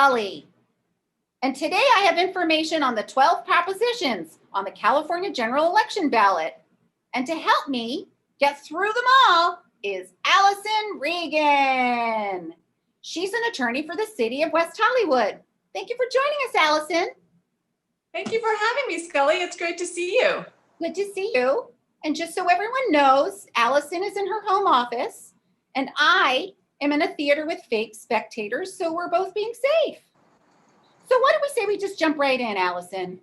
Scully. And today I have information on the 12 propositions on the California general election ballot. And to help me get through them all is Allison Regan. She's an attorney for the city of West Hollywood. Thank you for joining us, Allison. Thank you for having me, Scully. It's great to see you. Good to see you. And just so everyone knows, Allison is in her home office, and I am in a theater with fake spectators, so we're both being safe. So what do we say we just jump right in, Allison?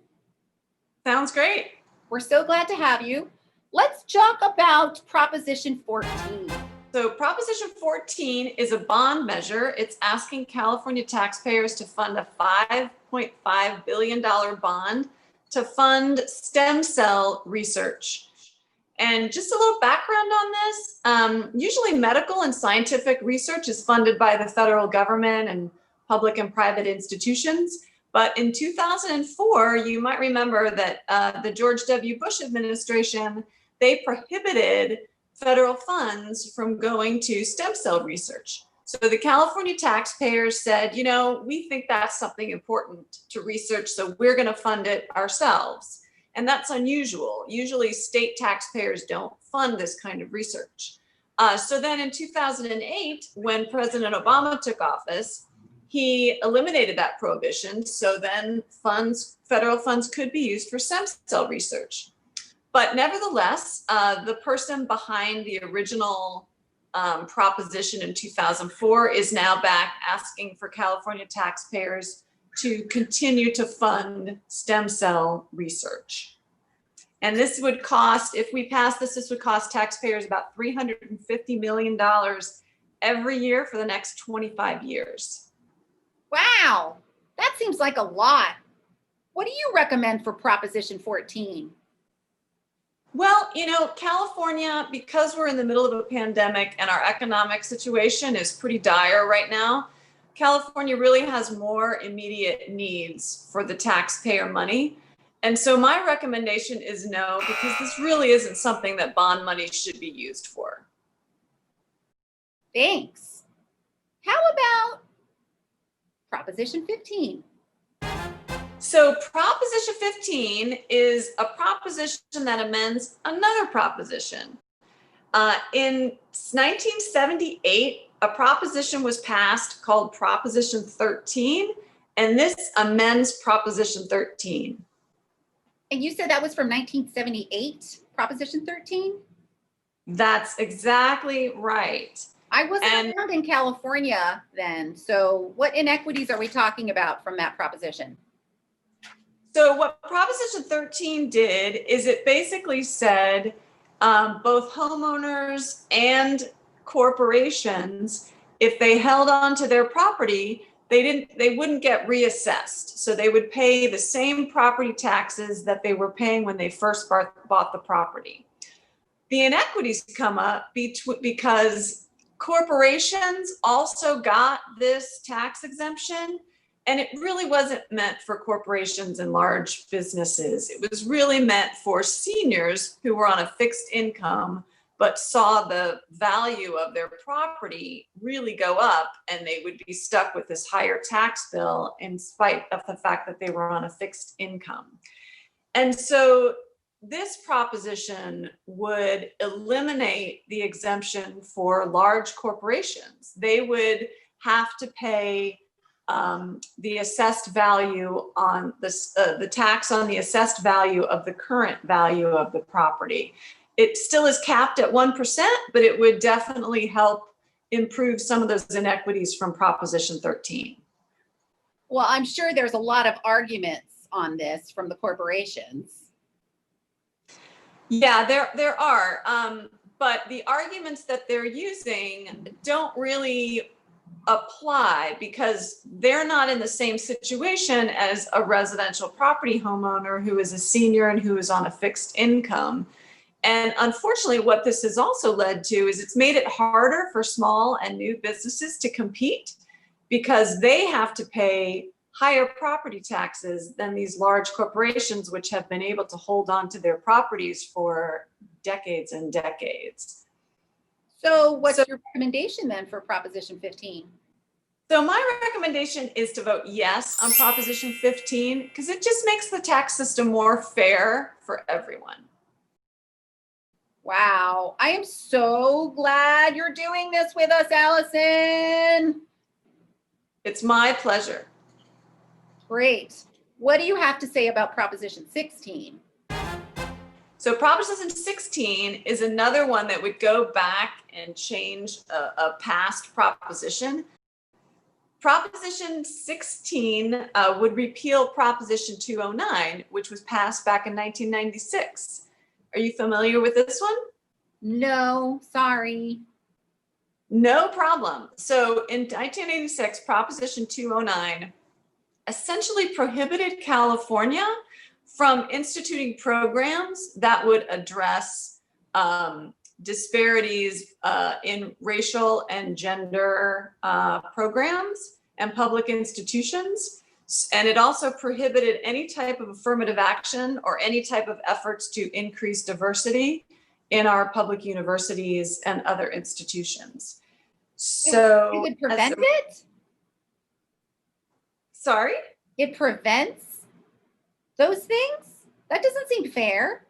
Sounds great. We're so glad to have you. Let's talk about Proposition 14. So Proposition 14 is a bond measure. It's asking California taxpayers to fund a $5.5 billion bond to fund stem cell research. And just a little background on this, usually medical and scientific research is funded by the federal government and public and private institutions. But in 2004, you might remember that the George W. Bush administration, they prohibited federal funds from going to stem cell research. So the California taxpayers said, you know, we think that's something important to research, so we're going to fund it ourselves. And that's unusual. Usually state taxpayers don't fund this kind of research. So then in 2008, when President Obama took office, he eliminated that prohibition. So then federal funds could be used for stem cell research. But nevertheless, the person behind the original proposition in 2004 is now back asking for California taxpayers to continue to fund stem cell research. And this would cost, if we pass this would cost taxpayers about $350 million every year for the next 25 years. Wow, that seems like a lot. What do you recommend for Proposition 14? Well, you know, California, because we're in the middle of a pandemic and our economic situation is pretty dire right now, California really has more immediate needs for the taxpayer money. And so my recommendation is no, because this really isn't something that bond money should be used for. Thanks. How about Proposition 15? So Proposition 15 is a proposition that amends another proposition. In 1978, a proposition was passed called Proposition 13, and this amends Proposition 13. And you said that was from 1978, Proposition 13? That's exactly right. I wasn't around in California then, so what inequities are we talking about from that proposition? So what Proposition 13 did is it basically said both homeowners and corporations, if they held on to their property, they wouldn't get reassessed. So they would pay the same property taxes that they were paying when they first bought the property. The inequities come up because corporations also got this tax exemption, and it really wasn't meant for corporations and large businesses. It was really meant for seniors who were on a fixed income but saw the value of their property really go up, and they would be stuck with this higher tax bill in spite of the fact that they were on a fixed income. And so this proposition would eliminate the exemption for large corporations. They would have to pay the assessed value on this, the tax on the assessed value of the current value of the property. It still is capped at 1%, but it would definitely help improve some of those inequities from Proposition 13. Well, I'm sure there's a lot of arguments on this from the corporations. Yeah, there are, but the arguments that they're using don't really apply because they're not in the same situation as a residential property homeowner who is a senior and who is on a fixed income. And unfortunately, what this has also led to is it's made it harder for small and new businesses to compete because they have to pay higher property taxes than these large corporations, which have been able to hold on to their properties for decades and decades. So what's your recommendation then for Proposition 15? So my recommendation is to vote yes on Proposition 15 because it just makes the tax system more fair for everyone. Wow, I am so glad you're doing this with us, Allison. It's my pleasure. Great. What do you have to say about Proposition 16? So Proposition 16 is another one that would go back and change a past proposition. Proposition 16 would repeal Proposition 209, which was passed back in 1996. Are you familiar with this one? No, sorry. No problem. So in 1986, Proposition 209 essentially prohibited California from instituting programs that would address disparities in racial and gender programs and public institutions. And it also prohibited any type of affirmative action or any type of efforts to increase diversity in our public universities and other institutions. So It would prevent it? Sorry? It prevents those things? That doesn't seem fair.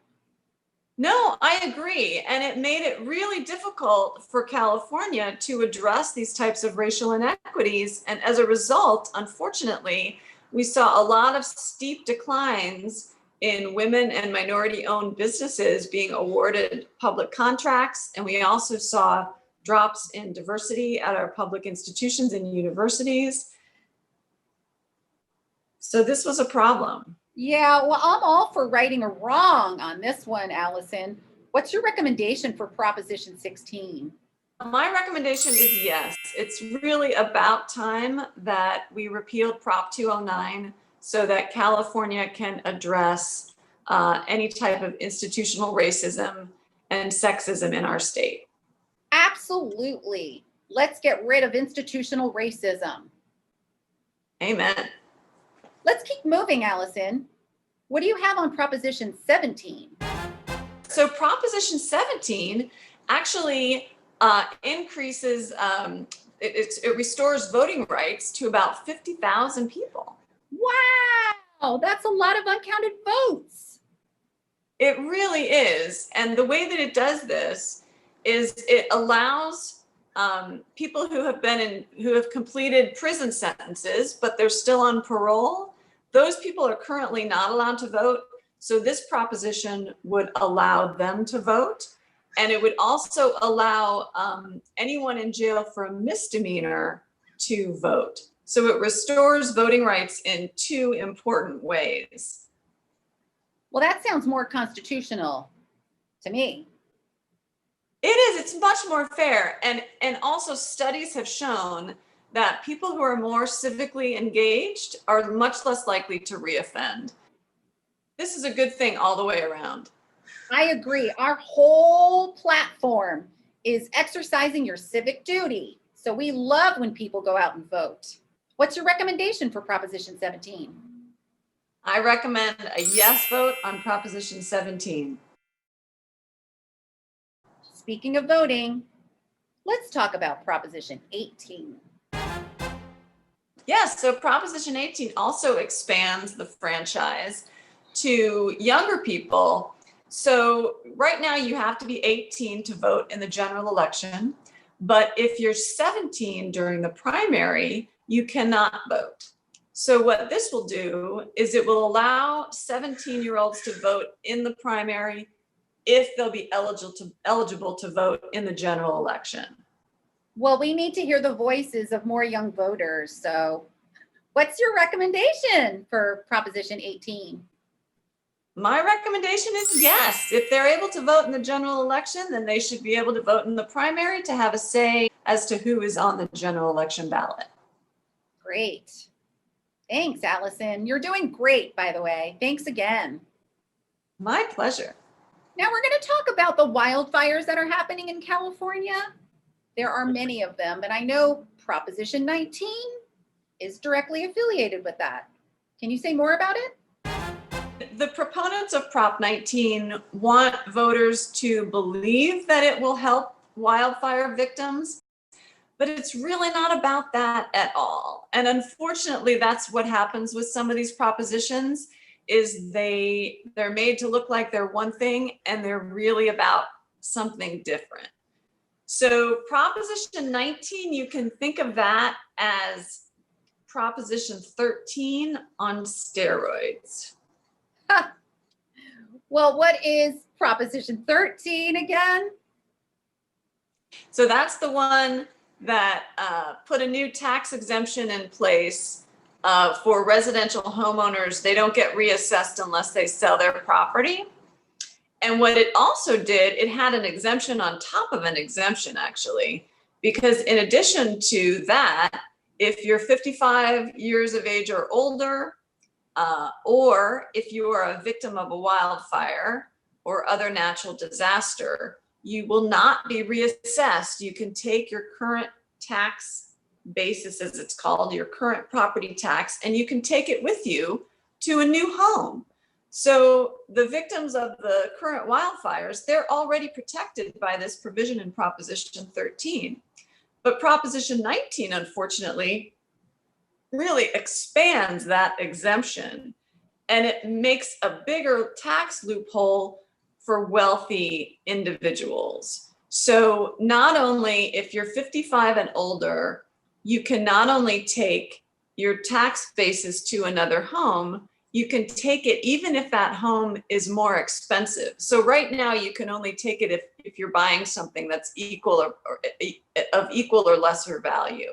No, I agree. And it made it really difficult for California to address these types of racial inequities. And as a result, unfortunately, we saw a lot of steep declines in women and minority-owned businesses being awarded public contracts. And we also saw drops in diversity at our public institutions and universities. So this was a problem. Yeah, well, I'm all for righting a wrong on this one, Allison. What's your recommendation for Proposition 16? My recommendation is yes. It's really about time that we repealed Prop 209 so that California can address any type of institutional racism and sexism in our state. Absolutely. Let's get rid of institutional racism. Amen. Let's keep moving, Allison. What do you have on Proposition 17? So Proposition 17 actually increases, it restores voting rights to about 50,000 people. Wow, that's a lot of uncounted votes. It really is. And the way that it does this is it allows people who have completed prison sentences, but they're still on parole. Those people are currently not allowed to vote. So this proposition would allow them to vote. And it would also allow anyone in jail for a misdemeanor to vote. So it restores voting rights in two important ways. Well, that sounds more constitutional to me. It is. It's much more fair. And also studies have shown that people who are more civically engaged are much less likely to reoffend. This is a good thing all the way around. I agree. Our whole platform is exercising your civic duty. So we love when people go out and vote. What's your recommendation for Proposition 17? I recommend a yes vote on Proposition 17. Speaking of voting, let's talk about Proposition 18. Yes, so Proposition 18 also expands the franchise to younger people. So right now you have to be 18 to vote in the general election, but if you're 17 during the primary, you cannot vote. So what this will do is it will allow 17-year-olds to vote in the primary if they'll be eligible to vote in the general election. Well, we need to hear the voices of more young voters. So what's your recommendation for Proposition 18? My recommendation is yes. If they're able to vote in the general election, then they should be able to vote in the primary to have a say as to who is on the general election ballot. Great. Thanks, Allison. You're doing great, by the way. Thanks again. My pleasure. Now we're going to talk about the wildfires that are happening in California. There are many of them, and I know Proposition 19 is directly affiliated with that. Can you say more about it? The proponents of Prop 19 want voters to believe that it will help wildfire victims, but it's really not about that at all. And unfortunately, that's what happens with some of these propositions is they're made to look like they're one thing and they're really about something different. So Proposition 19, you can think of that as Proposition 13 on steroids. Well, what is Proposition 13 again? So that's the one that put a new tax exemption in place for residential homeowners. They don't get reassessed unless they sell their property. And what it also did, it had an exemption on top of an exemption, actually, because in addition to that, if you're 55 years of age or older, or if you are a victim of a wildfire or other natural disaster, you will not be reassessed. You can take your current tax basis, as it's called, your current property tax, and you can take it with you to a new home. So the victims of the current wildfires, they're already protected by this provision in Proposition 13. But Proposition 19, unfortunately, really expands that exemption, and it makes a bigger tax loophole for wealthy individuals. So not only if you're 55 and older, you can not only take your tax basis to another home, you can take it even if that home is more expensive. So right now you can only take it if you're buying something that's equal or of equal or lesser value.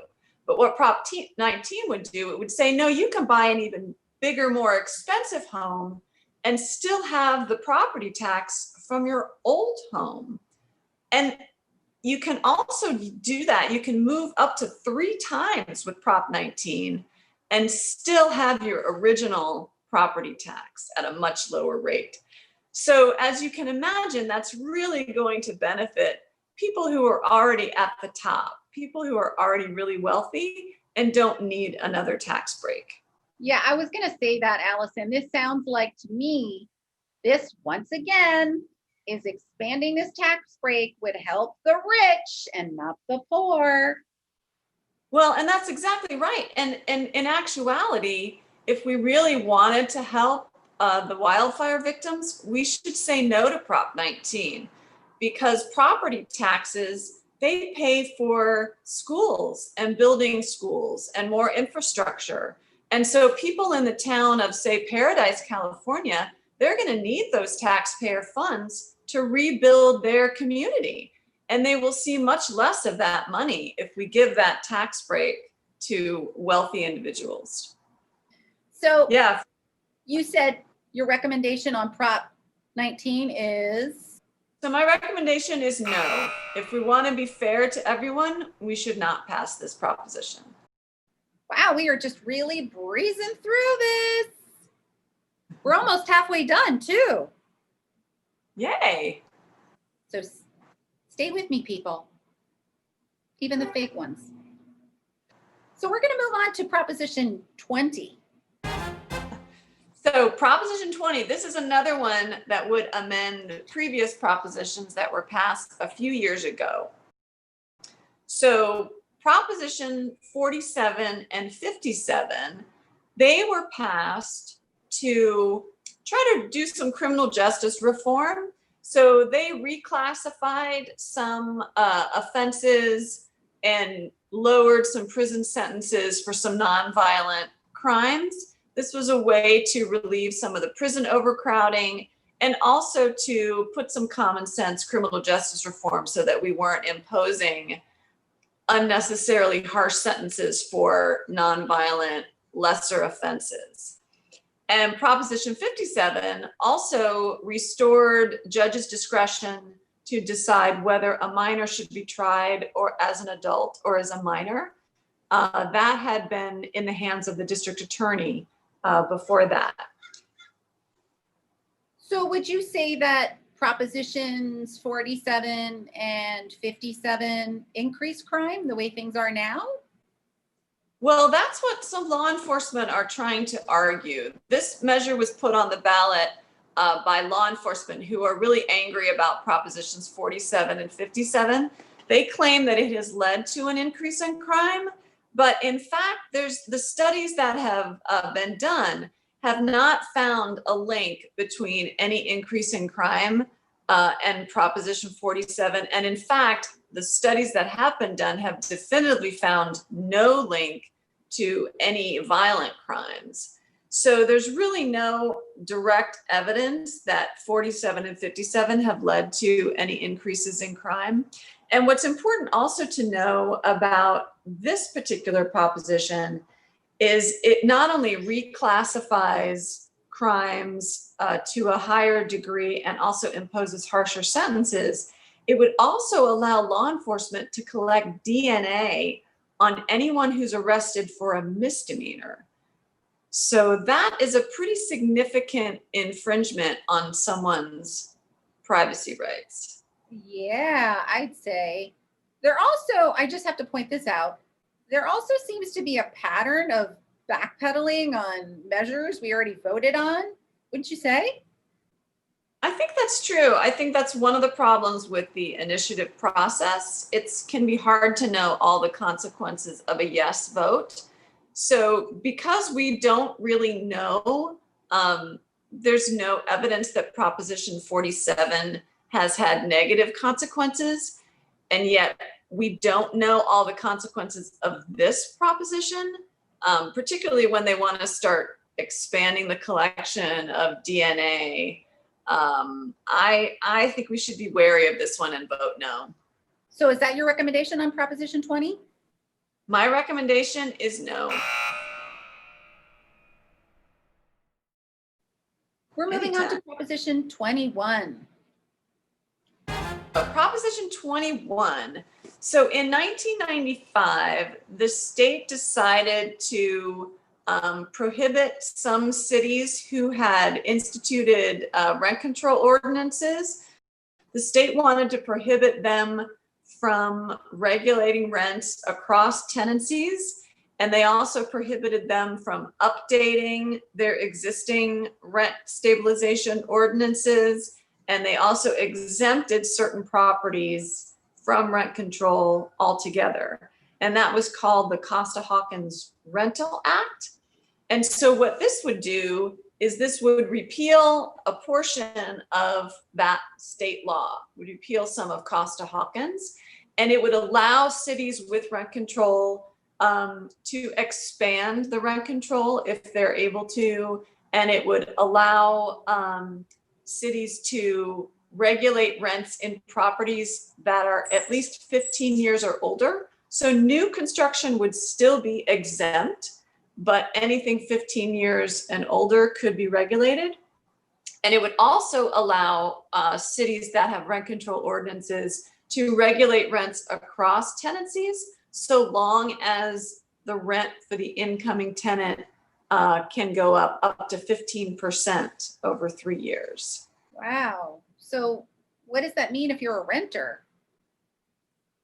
But what Prop 19 would do, it would say, no, you can buy an even bigger, more expensive home and still have the property tax from your old home. And you can also do that. You can move up to 3 times with Prop 19 and still have your original property tax at a much lower rate. So as you can imagine, that's really going to benefit people who are already at the top, people who are already really wealthy and don't need another tax break. Yeah, I was going to say that, Allison. This sounds like to me, this once again is expanding this tax break would help the rich and not the poor. Well, and that's exactly right. And in actuality, if we really wanted to help the wildfire victims, we should say no to Prop 19, because property taxes, they pay for schools and building schools and more infrastructure. And so people in the town of, say, Paradise, California, they're going to need those taxpayer funds to rebuild their community. And they will see much less of that money if we give that tax break to wealthy individuals. So yeah, you said your recommendation on Prop 19 is? So my recommendation is no. If we want to be fair to everyone, we should not pass this proposition. Wow, we are just really breezing through this. We're almost halfway done too. Yay. So stay with me, people, even the fake ones. So we're going to move on to Proposition 20. So Proposition 20, this is another one that would amend previous propositions that were passed a few years ago. So Proposition 47 and 57, they were passed to try to do some criminal justice reform. So they reclassified some offenses and lowered some prison sentences for some nonviolent crimes. This was a way to relieve some of the prison overcrowding and also to put some common sense criminal justice reform so that we weren't imposing unnecessarily harsh sentences for nonviolent lesser offenses. And Proposition 57 also restored judges' discretion to decide whether a minor should be tried or as an adult or as a minor. That had been in the hands of the district attorney before that. So would you say that Propositions 47 and 57 increase crime the way things are now? Well, that's what some law enforcement are trying to argue. This measure was put on the ballot by law enforcement who are really angry about Propositions 47 and 57 They claim that it has led to an increase in crime, but in fact, there's the studies that have been done have not found a link between any increase in crime and Proposition 47. And in fact, the studies that have been done have definitively found no link to any violent crimes. So there's really no direct evidence that 47 and 57 have led to any increases in crime. And what's important also to know about this particular proposition is it not only reclassifies crimes to a higher degree and also imposes harsher sentences, it would also allow law enforcement to collect DNA on anyone who's arrested for a misdemeanor. So that is a pretty significant infringement on someone's privacy rights. Yeah, I'd say. There also, I just have to point this out, there also seems to be a pattern of backpedaling on measures we already voted on, wouldn't you say? I think that's true. I think that's one of the problems with the initiative process. It can be hard to know all the consequences of a yes vote. So because we don't really know, there's no evidence that Proposition 47 has had negative consequences, and yet we don't know all the consequences of this proposition, particularly when they want to start expanding the collection of DNA. I think we should be wary of this one and vote no. So is that your recommendation on Proposition 20? My recommendation is no. We're moving on to Proposition 21. Proposition 21. So in 1995, the state decided to prohibit some cities who had instituted rent control ordinances. The state wanted to prohibit them from regulating rents across tenancies, and they also prohibited them from updating their existing rent stabilization ordinances, and they also exempted certain properties from rent control altogether. And that was called the Costa-Hawkins Rental Act. And so what this would do is this would repeal a portion of that state law, would repeal some of Costa-Hawkins, and it would allow cities with rent control to expand the rent control if they're able to, and it would allow cities to regulate rents in properties that are at least 15 years or older. So new construction would still be exempt, but anything 15 years and older could be regulated. And it would also allow cities that have rent control ordinances to regulate rents across tenancies, so long as the rent for the incoming tenant can go up to 15% over 3 years. Wow. So what does that mean if you're a renter?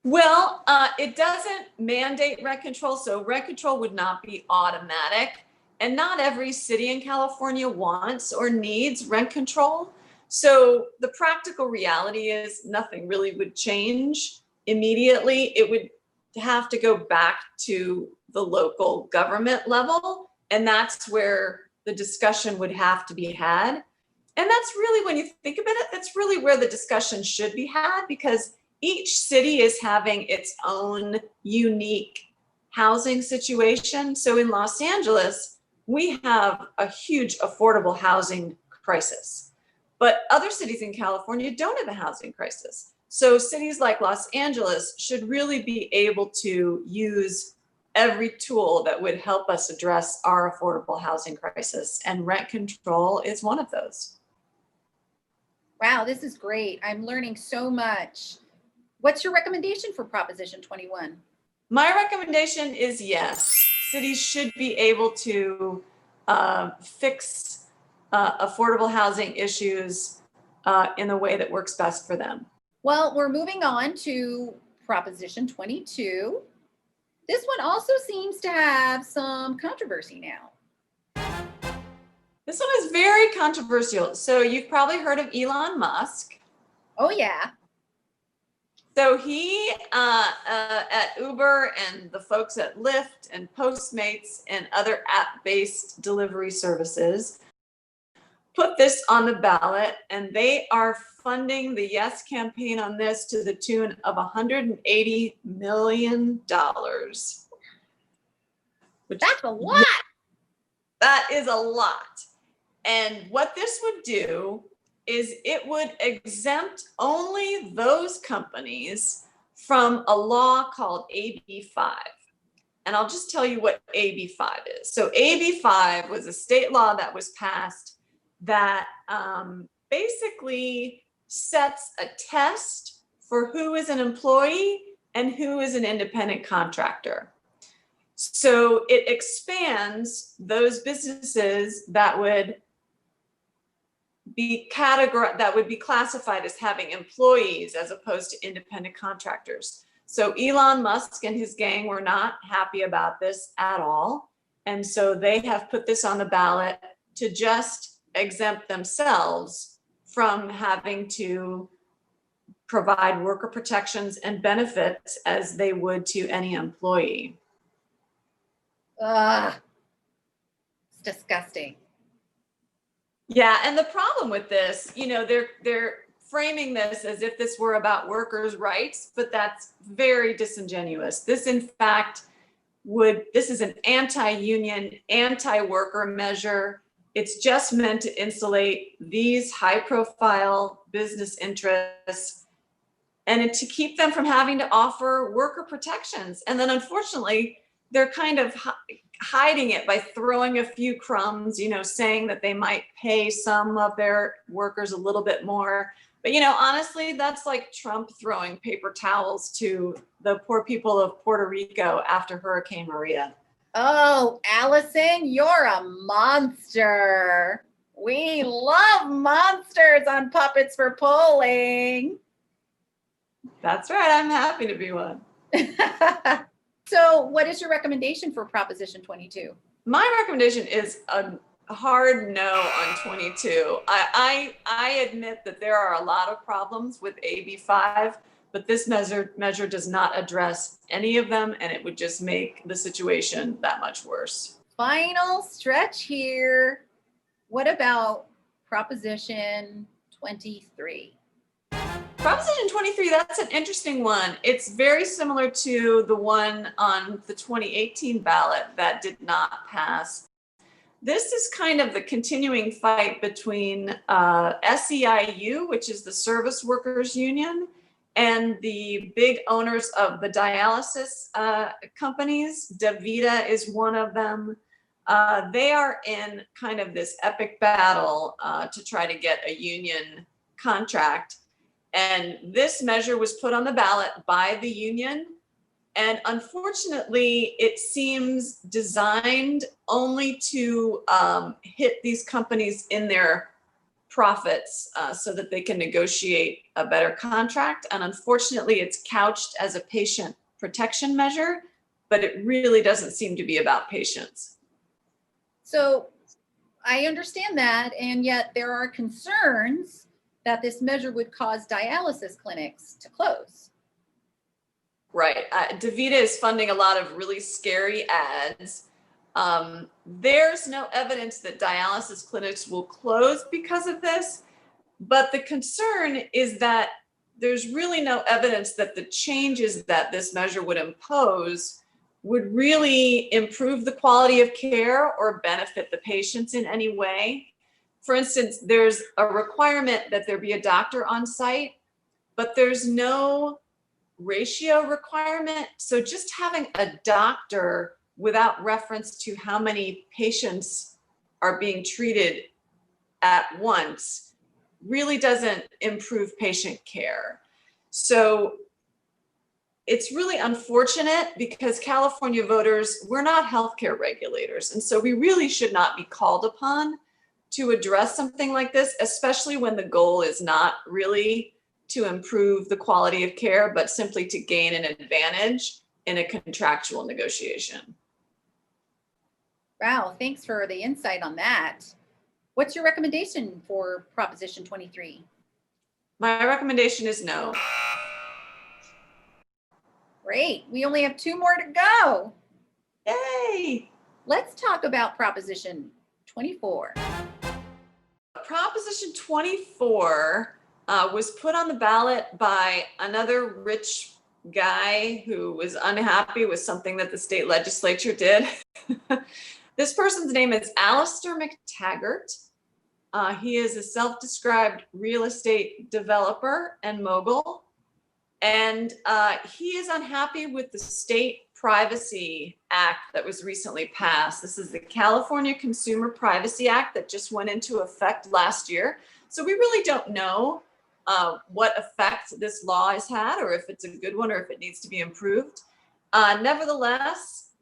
Well, it doesn't mandate rent control, so rent control would not be automatic. And not every city in California wants or needs rent control. So the practical reality is nothing really would change immediately. It would have to go back to the local government level. And that's where the discussion would have to be had. And that's really, when you think about it, that's really where the discussion should be had, because each city is having its own unique housing situation. So in Los Angeles, we have a huge affordable housing crisis, but other cities in California don't have a housing crisis. So cities like Los Angeles should really be able to use every tool that would help us address our affordable housing crisis, and rent control is one of those. Wow, this is great. I'm learning so much. What's your recommendation for Proposition 21? My recommendation is yes. Cities should be able to fix affordable housing issues in the way that works best for them. Well, we're moving on to Proposition 22. This one also seems to have some controversy now. This one is very controversial. So you've probably heard of Elon Musk. Oh, yeah. So he, at Uber and the folks at Lyft and Postmates and other app-based delivery services put this on the ballot, and they are funding the Yes campaign on this to the tune of $180 million. Which, That's a lot. that is a lot. And what this would do is it would exempt only those companies from a law called AB 5. And I'll just tell you what AB 5 is. So AB 5 was a state law that was passed that basically sets a test for who is an employee and who is an independent contractor. So it expands those businesses that would be classified as having employees as opposed to independent contractors. So Elon Musk and his gang were not happy about this at all. And so they have put this on the ballot to just exempt themselves from having to provide worker protections and benefits as they would to any employee. Ugh. It's disgusting. Yeah, and the problem with this, they're framing this as if this were about workers' rights, but that's very disingenuous. This, in fact, this is an anti-union, anti-worker measure. It's just meant to insulate these high-profile business interests and to keep them from having to offer worker protections. And then, unfortunately, they're kind of hiding it by throwing a few crumbs, saying that they might pay some of their workers a little bit more. But, honestly, that's like Trump throwing paper towels to the poor people of Puerto Rico after Hurricane Maria. Oh, Allison, you're a monster. We love monsters on Puppets for Polling. That's right. I'm happy to be one. So what is your recommendation for Proposition 22? My recommendation is a hard no on 22. I admit that there are a lot of problems with AB 5, but this measure does not address any of them, and it would just make the situation that much worse. Final stretch here. What about Proposition 23? Proposition 23, that's an interesting one. It's very similar to the one on the 2018 ballot that did not pass. This is kind of the continuing fight between SEIU, which is the Service Workers Union, and the big owners of the dialysis companies. DaVita is one of them. They are in kind of this epic battle to try to get a union contract. And this measure was put on the ballot by the union. And unfortunately, it seems designed only to hit these companies in their profits so that they can negotiate a better contract. And unfortunately, it's couched as a patient protection measure, but it really doesn't seem to be about patients. So I understand that, and yet there are concerns that this measure would cause dialysis clinics to close. Right. DaVita is funding a lot of really scary ads. There's no evidence that dialysis clinics will close because of this, but the concern is that there's really no evidence that the changes that this measure would impose would really improve the quality of care or benefit the patients in any way. For instance, there's a requirement that there be a doctor on site, but there's no ratio requirement. So just having a doctor without reference to how many patients are being treated at once really doesn't improve patient care. So it's really unfortunate because California voters, we're not healthcare regulators. And so we really should not be called upon to address something like this, especially when the goal is not really to improve the quality of care, but simply to gain an advantage in a contractual negotiation. Wow, thanks for the insight on that. What's your recommendation for Proposition 23? My recommendation is no. Great. We only have 2 more to go. Yay! Let's talk about Proposition 24. Proposition 24 was put on the ballot by another rich guy who was unhappy with something that the state legislature did. This person's name is Alistair McTaggart. He is a self-described real estate developer and mogul. And he is unhappy with the State Privacy Act that was recently passed. This is the California Consumer Privacy Act that just went into effect last year. So we really don't know what effect this law has had, or if it's a good one, or if it needs to be improved. Nevertheless,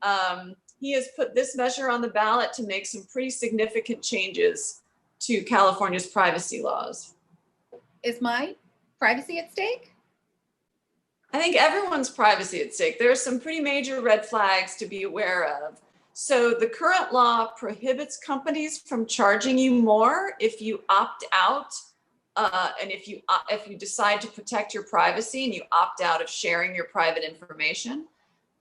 he has put this measure on the ballot to make some pretty significant changes to California's privacy laws. Is my privacy at stake? I think everyone's privacy at stake. There are some pretty major red flags to be aware of. So the current law prohibits companies from charging you more if you opt out, and if you decide to protect your privacy and you opt out of sharing your private information.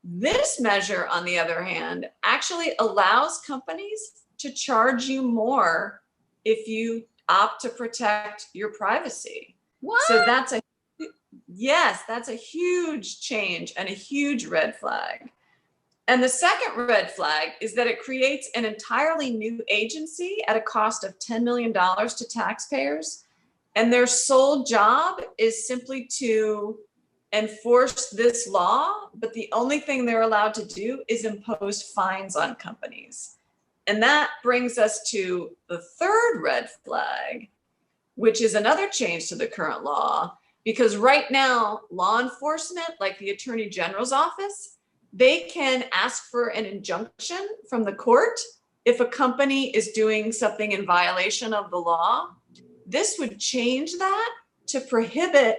This measure, on the other hand, actually allows companies to charge you more if you opt to protect your privacy. What? So that's a huge change and a huge red flag. And the second red flag is that it creates an entirely new agency at a cost of $10 million to taxpayers. And their sole job is simply to enforce this law, but the only thing they're allowed to do is impose fines on companies. And that brings us to the third red flag, which is another change to the current law. Because right now, law enforcement, like the Attorney General's office, they can ask for an injunction from the court if a company is doing something in violation of the law. This would change that to prohibit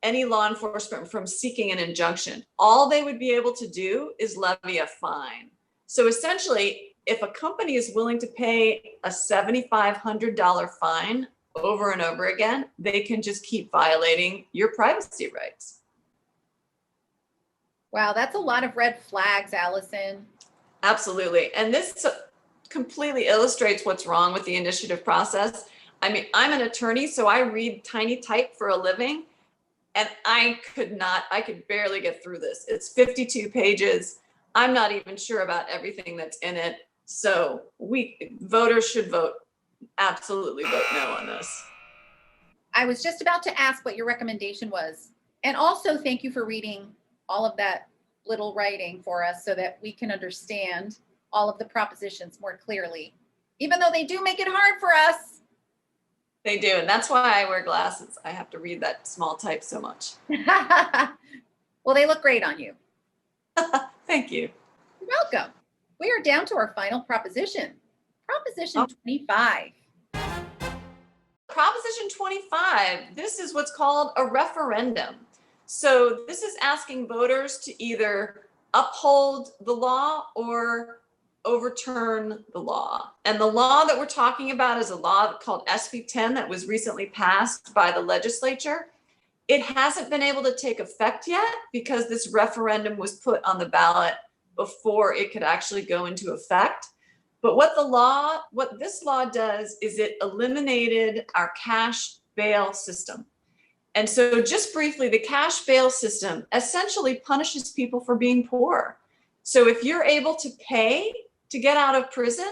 any law enforcement from seeking an injunction. All they would be able to do is levy a fine. So essentially, if a company is willing to pay a $7,500 fine over and over again, they can just keep violating your privacy rights. Wow, that's a lot of red flags, Allison. Absolutely. And this completely illustrates what's wrong with the initiative process. I mean, I'm an attorney, so I read tiny type for a living, and I could barely get through this. It's 52 pages. I'm not even sure about everything that's in it. So voters should absolutely vote no on this. I was just about to ask what your recommendation was. And also thank you for reading all of that little writing for us so that we can understand all of the propositions more clearly, even though they do make it hard for us. They do, and that's why I wear glasses. I have to read that small type so much. Well, they look great on you. Thank you. You're welcome. We are down to our final proposition, Proposition 25. Proposition 25, this is what's called a referendum. So this is asking voters to either uphold the law or overturn the law. And the law that we're talking about is a law called SB 10 that was recently passed by the legislature. It hasn't been able to take effect yet because this referendum was put on the ballot before it could actually go into effect. But what this law does is it eliminated our cash bail system. And so just briefly, the cash bail system essentially punishes people for being poor. So if you're able to pay to get out of prison,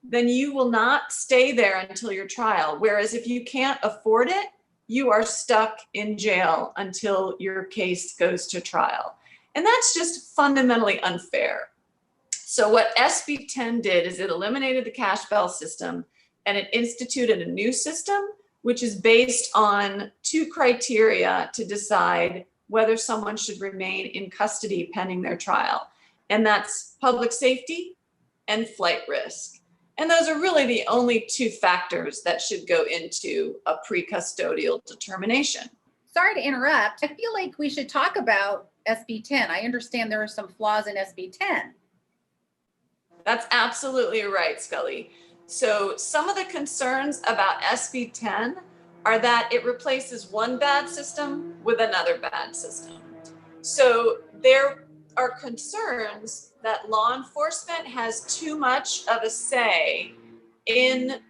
then you will not stay there until your trial. Whereas if you can't afford it, you are stuck in jail until your case goes to trial. And that's just fundamentally unfair. So what SB 10 did is it eliminated the cash bail system and it instituted a new system, which is based on 2 criteria to decide whether someone should remain in custody pending their trial. And that's public safety and flight risk. And those are really the only 2 factors that should go into a pre-custodial determination. Sorry to interrupt. I feel like we should talk about SB 10. I understand there are some flaws in SB 10. That's absolutely right, Scully. So some of the concerns about SB 10 are that it replaces one bad system with another bad system. So there are concerns that law enforcement has too much of a say in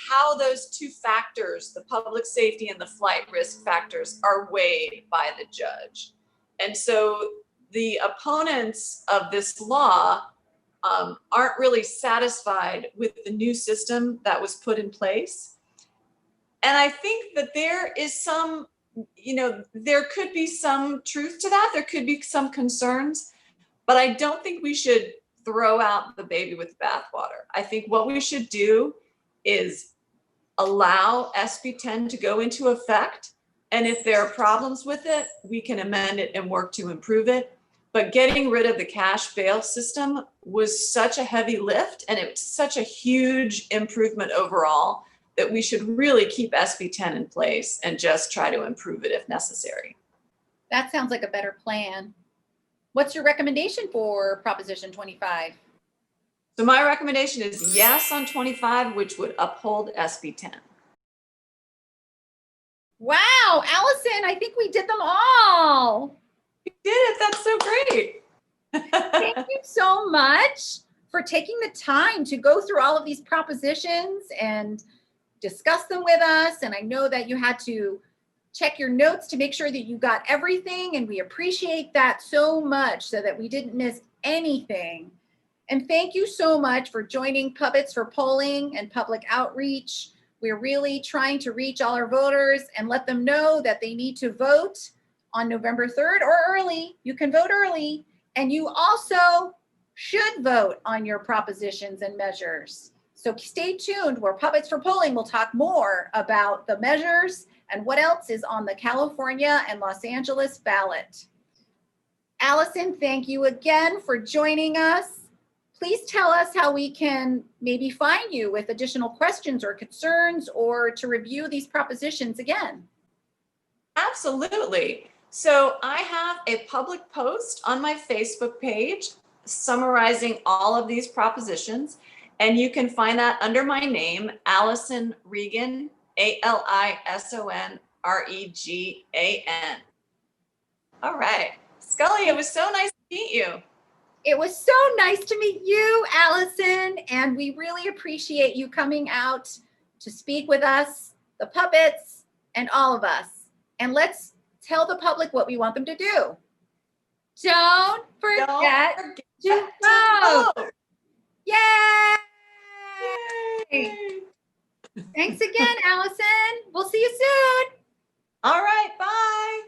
how those two factors, the public safety and the flight risk factors, are weighed by the judge. And so the opponents of this law aren't really satisfied with the new system that was put in place. And I think that there is some, there could be some truth to that. There could be some concerns, but I don't think we should throw out the baby with the bathwater. I think what we should do is allow SB 10 to go into effect. And if there are problems with it, we can amend it and work to improve it. But getting rid of the cash bail system was such a heavy lift, and it was such a huge improvement overall that we should really keep SB 10 in place and just try to improve it if necessary. That sounds like a better plan. What's your recommendation for Proposition 25? So my recommendation is yes on 25, which would uphold SB 10. Wow, Allison, I think we did them all. You did it. That's so great. Thank you so much for taking the time to go through all of these propositions and discuss them with us. And I know that you had to check your notes to make sure that you got everything. And we appreciate that so much so that we didn't miss anything. And thank you so much for joining Puppets for Polling and Public Outreach. We're really trying to reach all our voters and let them know that they need to vote on November 3rd or early. You can vote early. And you also should vote on your propositions and measures. So stay tuned where Puppets for Polling will talk more about the measures and what else is on the California and Los Angeles ballot. Allison, thank you again for joining us. Please tell us how we can maybe find you with additional questions or concerns or to review these propositions again. Absolutely. So I have a public post on my Facebook page summarizing all of these propositions, and you can find that under my name, Allison Regan, ALISONREGAN. All right. Scully, it was so nice to meet you. It was so nice to meet you, Allison, and we really appreciate you coming out to speak with us, the puppets, and all of us. And let's tell the public what we want them to do. Don't forget to vote. Yay! Yay! Thanks again, Allison. We'll see you soon. All right. Bye.